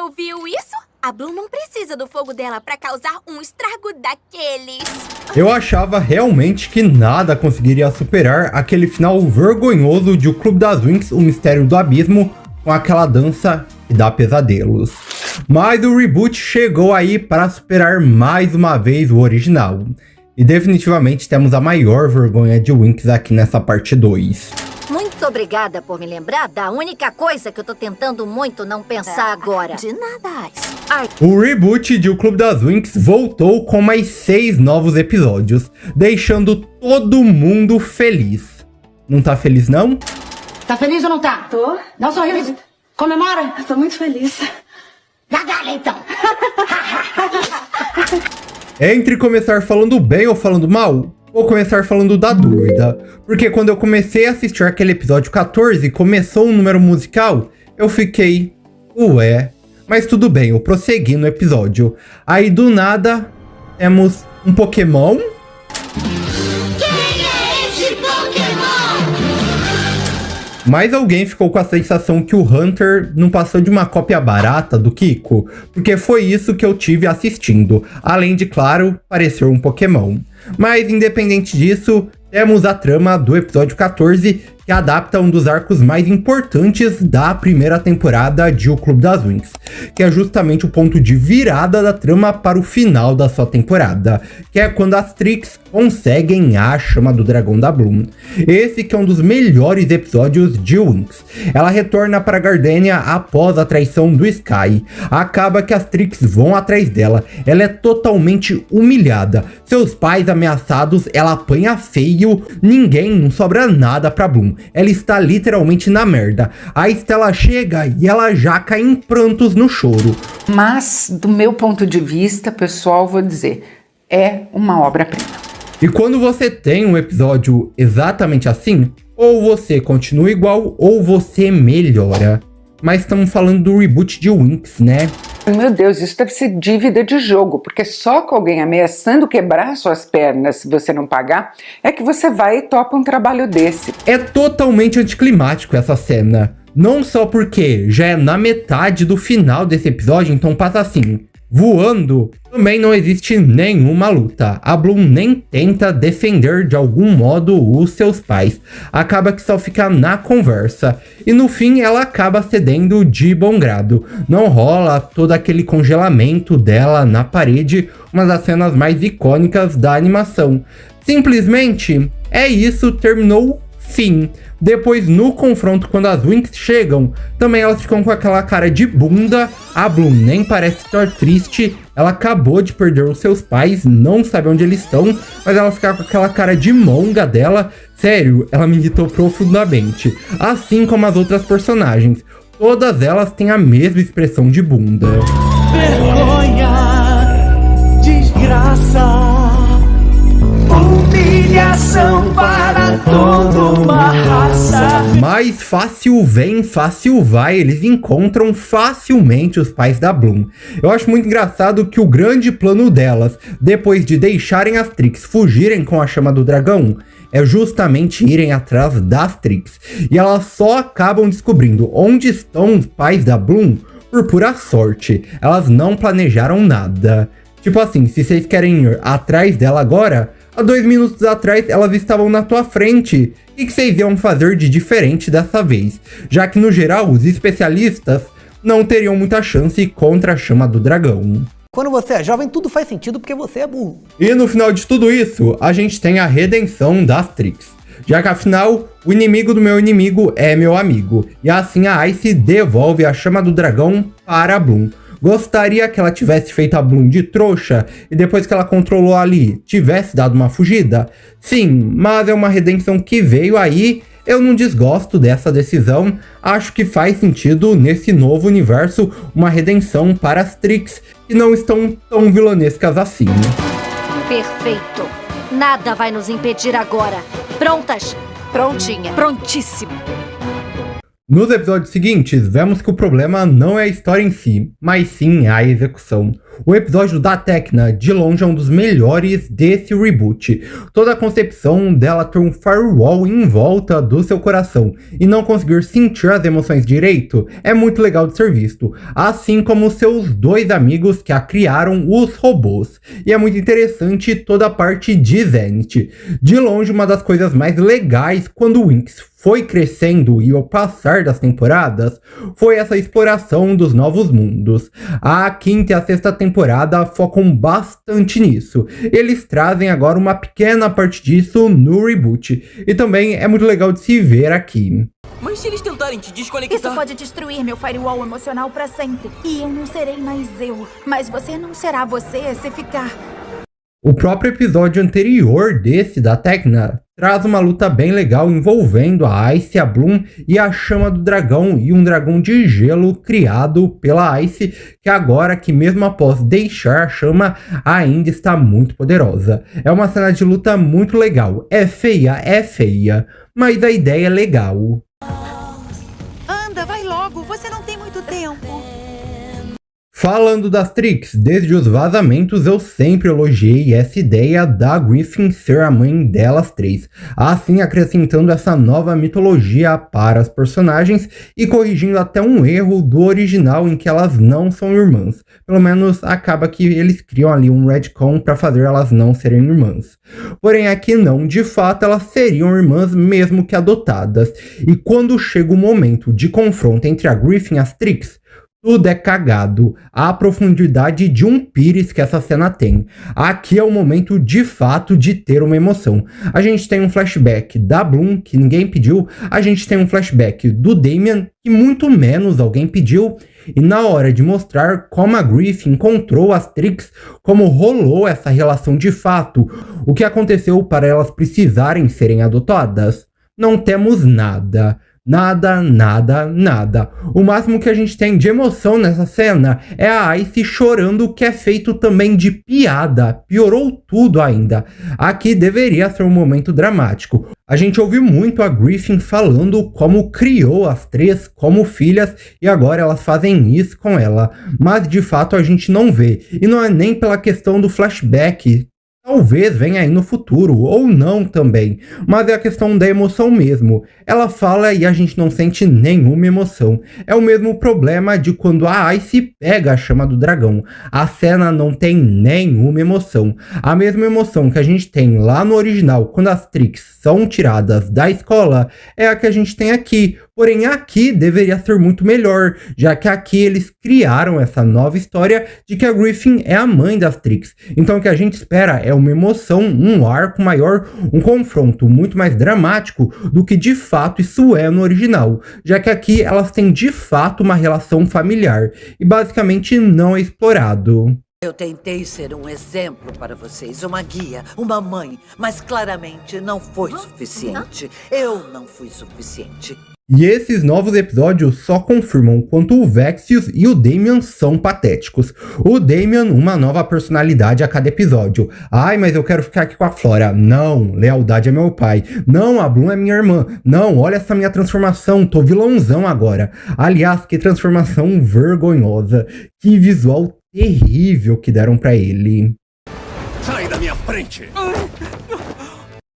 ouviu isso? A Bloom não precisa do fogo dela pra causar um estrago daqueles. Eu achava realmente que nada conseguiria superar aquele final vergonhoso de O Clube das Winx, O Mistério do Abismo, com aquela dança que dá pesadelos. Mas o reboot chegou aí para superar mais uma vez o original. E definitivamente temos a maior vergonha de Winx aqui nessa parte 2. Muito obrigada por me lembrar da única coisa que eu tô tentando muito não pensar agora. De nada, Ice. O reboot de O Clube das Winx voltou com mais 6 novos episódios, deixando todo mundo feliz. Não tá feliz, não? Tá feliz ou não tá? Tô. Dá um sorriso. Comemora. Eu tô muito feliz. Gargalha, então. Entre começar falando bem ou falando mal, vou começar falando da dúvida. Porque quando eu comecei a assistir aquele episódio 14 e começou um número musical, eu fiquei, ué. Mas tudo bem, eu prossegui no episódio. Aí do nada, temos um Pokémon. Quem é esse Pokémon? Mas alguém ficou com a sensação que o Hunter não passou de uma cópia barata do Kiko, porque foi isso que eu tive assistindo, além de, claro, parecer um Pokémon. Mas independente disso, temos a trama do episódio 14, que adapta um dos arcos mais importantes da primeira temporada de O Clube das Winx, que é justamente o ponto de virada da trama para o final da sua temporada, que é quando as Trix conseguem a chama do dragão da Bloom. Esse que é um dos melhores episódios de Winx. Ela retorna para Gardenia após a traição do Sky. Acaba que as Trix vão atrás dela. Ela é totalmente humilhada. Seus pais ameaçados, ela apanha feio, não sobra nada pra Bloom. Ela está literalmente na merda. A Stella chega e ela já cai em prantos no choro. Mas, do meu ponto de vista, pessoal, vou dizer, é uma obra-prima. E quando você tem um episódio exatamente assim, ou você continua igual, ou você melhora. Mas estamos falando do reboot de Winx, né? Meu Deus, isso deve ser dívida de jogo, porque só com alguém ameaçando quebrar suas pernas se você não pagar, é que você vai e topa um trabalho desse. É totalmente anticlimático essa cena. Não só porque já é na metade do final desse episódio, então passa assim, voando. Também não existe nenhuma luta. A Bloom nem tenta defender de algum modo os seus pais. Acaba que só fica na conversa. E no fim ela acaba cedendo de bom grado. Não rola todo aquele congelamento dela na parede, uma das cenas mais icônicas da animação. Simplesmente é isso, terminou, fim. Depois, no confronto, quando as Winx chegam, também elas ficam com aquela cara de bunda. A Bloom nem parece estar triste. Ela acabou de perder os seus pais, não sabe onde eles estão, mas ela fica com aquela cara de monga dela. Sério, ela me irritou profundamente. Assim como as outras personagens. Todas elas têm a mesma expressão de bunda. Vergonha, desgraça, humilhação para toda uma raça. Mas fácil vem, fácil vai, eles encontram facilmente os pais da Bloom. Eu acho muito engraçado que o grande plano delas, depois de deixarem as Trix fugirem com a chama do dragão, é justamente irem atrás das Trix. E elas só acabam descobrindo onde estão os pais da Bloom por pura sorte. Elas não planejaram nada. Tipo assim, se vocês querem ir atrás dela agora, há 2 minutos atrás elas estavam na tua frente. O que vocês iam fazer de diferente dessa vez? Já que no geral os especialistas não teriam muita chance contra a chama do dragão. Quando você é jovem, tudo faz sentido porque você é burro. E no final de tudo isso, a gente tem a redenção das Trix. Já que afinal, o inimigo do meu inimigo é meu amigo. E assim a Ice devolve a chama do dragão para a Bloom. Gostaria que ela tivesse feito a Bloom de trouxa e depois que ela controlou ali, tivesse dado uma fugida? Sim, mas é uma redenção que veio aí. Eu não desgosto dessa decisão, acho que faz sentido nesse novo universo uma redenção para as Trix, que não estão tão vilanescas assim. Perfeito. Nada vai nos impedir agora. Prontas? Prontinha. Prontíssimo. Nos episódios seguintes, vemos que o problema não é a história em si, mas sim a execução. O episódio da Tecna, de longe, é um dos melhores desse reboot. Toda a concepção dela ter um firewall em volta do seu coração e não conseguir sentir as emoções direito é muito legal de ser visto. Assim como seus dois amigos que a criaram, os robôs. E é muito interessante toda a parte de Zenith. De longe, uma das coisas mais legais quando o Winx foi crescendo e ao passar das temporadas, foi essa exploração dos novos mundos. A quinta e a sexta temporada focam bastante nisso. Eles trazem agora uma pequena parte disso no reboot. E também é muito legal de se ver aqui. Mas se eles tentarem te desconectar... Isso pode destruir meu firewall emocional pra sempre. E eu não serei mais eu. Mas você não será você se ficar... O próprio episódio anterior desse da Tecna traz uma luta bem legal envolvendo a Ice, a Bloom e a Chama do Dragão e um dragão de gelo criado pela Ice, que agora que mesmo após deixar a chama ainda está muito poderosa. É uma cena de luta muito legal, é feia, mas a ideia é legal. Anda, vai logo, você não tem muito tempo. Falando das Trix, desde os vazamentos eu sempre elogiei essa ideia da Griffin ser a mãe delas três, assim acrescentando essa nova mitologia para as personagens e corrigindo até um erro do original em que elas não são irmãs. Pelo menos acaba que eles criam ali um retcon para fazer elas não serem irmãs. Porém aqui não, de fato elas seriam irmãs mesmo que adotadas. E quando chega o momento de confronto entre a Griffin e as Trix, tudo é cagado. A profundidade de um pires que essa cena tem. Aqui é o momento de fato de ter uma emoção. A gente tem um flashback da Bloom, que ninguém pediu. A gente tem um flashback do Damian, que muito menos alguém pediu. E na hora de mostrar como a Griffin encontrou as Trix, como rolou essa relação de fato, o que aconteceu para elas precisarem serem adotadas, não temos nada. Nada. O máximo que a gente tem de emoção nessa cena é a Ice chorando, o que é feito também de piada. Piorou tudo ainda. Aqui deveria ser um momento dramático. A gente ouve muito a Griffin falando como criou as três como filhas e agora elas fazem isso com ela. Mas de fato a gente não vê. E não é nem pela questão do flashback. Talvez venha aí no futuro, ou não também, mas é a questão da emoção mesmo. Ela fala e a gente não sente nenhuma emoção. É o mesmo problema de quando a Ice pega a chama do dragão. A cena não tem nenhuma emoção. A mesma emoção que a gente tem lá no original, quando as Trix são tiradas da escola, é a que a gente tem aqui. Porém, aqui deveria ser muito melhor, já que aqui eles criaram essa nova história de que a Griffin é a mãe das Trix. Então o que a gente espera é uma emoção, um arco maior, um confronto muito mais dramático do que de fato isso é no original, já que aqui elas têm de fato uma relação familiar e basicamente não é explorado. Eu tentei ser um exemplo para vocês, uma guia, uma mãe, mas claramente não foi suficiente. Eu não fui suficiente. E esses novos episódios só confirmam quanto o Vexius e o Damian são patéticos. O Damian, uma nova personalidade a cada episódio. Ai, mas eu quero ficar aqui com a Flora. Não, lealdade é meu pai. Não, a Bloom é minha irmã. Não, olha essa minha transformação, tô vilãozão agora. Aliás, que transformação vergonhosa. Que visual terrível que deram pra ele. Sai da minha frente!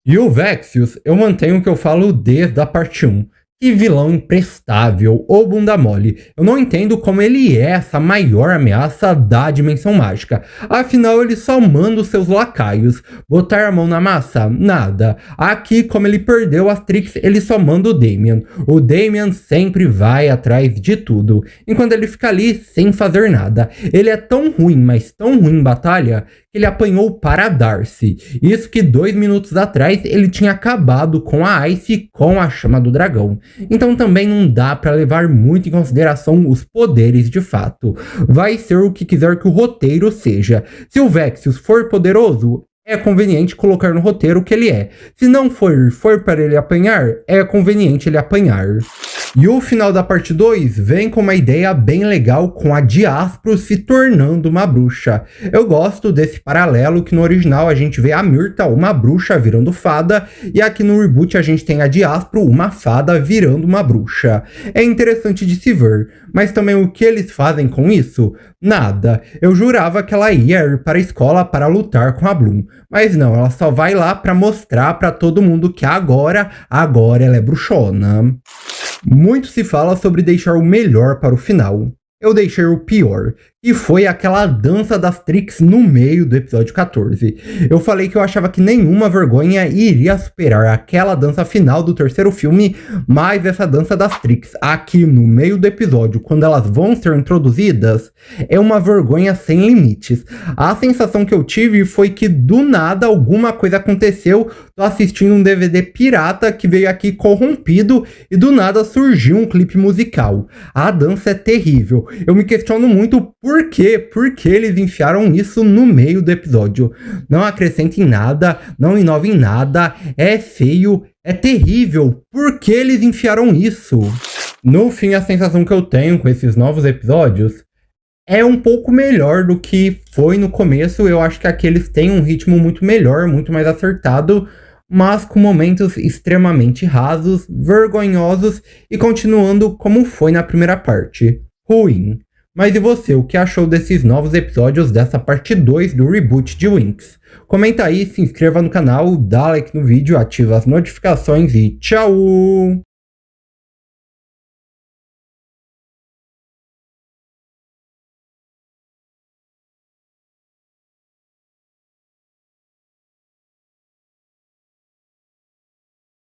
E o Vexius, eu mantenho o que eu falo desde a parte 1. Que vilão imprestável, ou bunda mole. Eu não entendo como ele é essa maior ameaça da dimensão mágica. Afinal, ele só manda os seus lacaios. Botar a mão na massa? Nada. Aqui, como ele perdeu as Trix, ele só manda o Damian. O Damian sempre vai atrás de tudo, enquanto ele fica ali sem fazer nada. Ele é tão ruim, mas tão ruim em batalha, que ele apanhou para Darcy. Isso que 2 minutos atrás ele tinha acabado com a Ice com a chama do dragão. Então também não dá para levar muito em consideração os poderes de fato. Vai ser o que quiser que o roteiro seja. Se o Vexius for poderoso, é conveniente colocar no roteiro o que ele é. Se não for para ele apanhar, é conveniente ele apanhar. E o final da parte 2 vem com uma ideia bem legal com a Diaspro se tornando uma bruxa. Eu gosto desse paralelo que no original a gente vê a Myrta, uma bruxa, virando fada, e aqui no reboot a gente tem a Diaspro, uma fada, virando uma bruxa. É interessante de se ver, mas também o que eles fazem com isso? Nada. Eu jurava que ela ia ir para a escola para lutar com a Bloom, mas não, ela só vai lá para mostrar para todo mundo que agora ela é bruxona. Muito se fala sobre deixar o melhor para o final. Eu deixei o pior, e foi aquela dança das Trix no meio do episódio 14. Eu falei que eu achava que nenhuma vergonha iria superar aquela dança final do terceiro filme, mas essa dança das Trix aqui no meio do episódio, quando elas vão ser introduzidas, é uma vergonha sem limites. A sensação que eu tive foi que do nada alguma coisa aconteceu, tô assistindo um DVD pirata que veio aqui corrompido e do nada surgiu um clipe musical. A dança é terrível. Eu me questiono muito por quê? Por que eles enfiaram isso no meio do episódio? Não acrescenta em nada, não inova em nada, é feio, é terrível. Por que eles enfiaram isso? No fim, a sensação que eu tenho com esses novos episódios é um pouco melhor do que foi no começo. Eu acho que aqueles têm um ritmo muito melhor, muito mais acertado, mas com momentos extremamente rasos, vergonhosos e continuando como foi na primeira parte. Ruim. Mas e você, o que achou desses novos episódios dessa parte 2 do reboot de Winx? Comenta aí, se inscreva no canal, dá like no vídeo, ativa as notificações e tchau!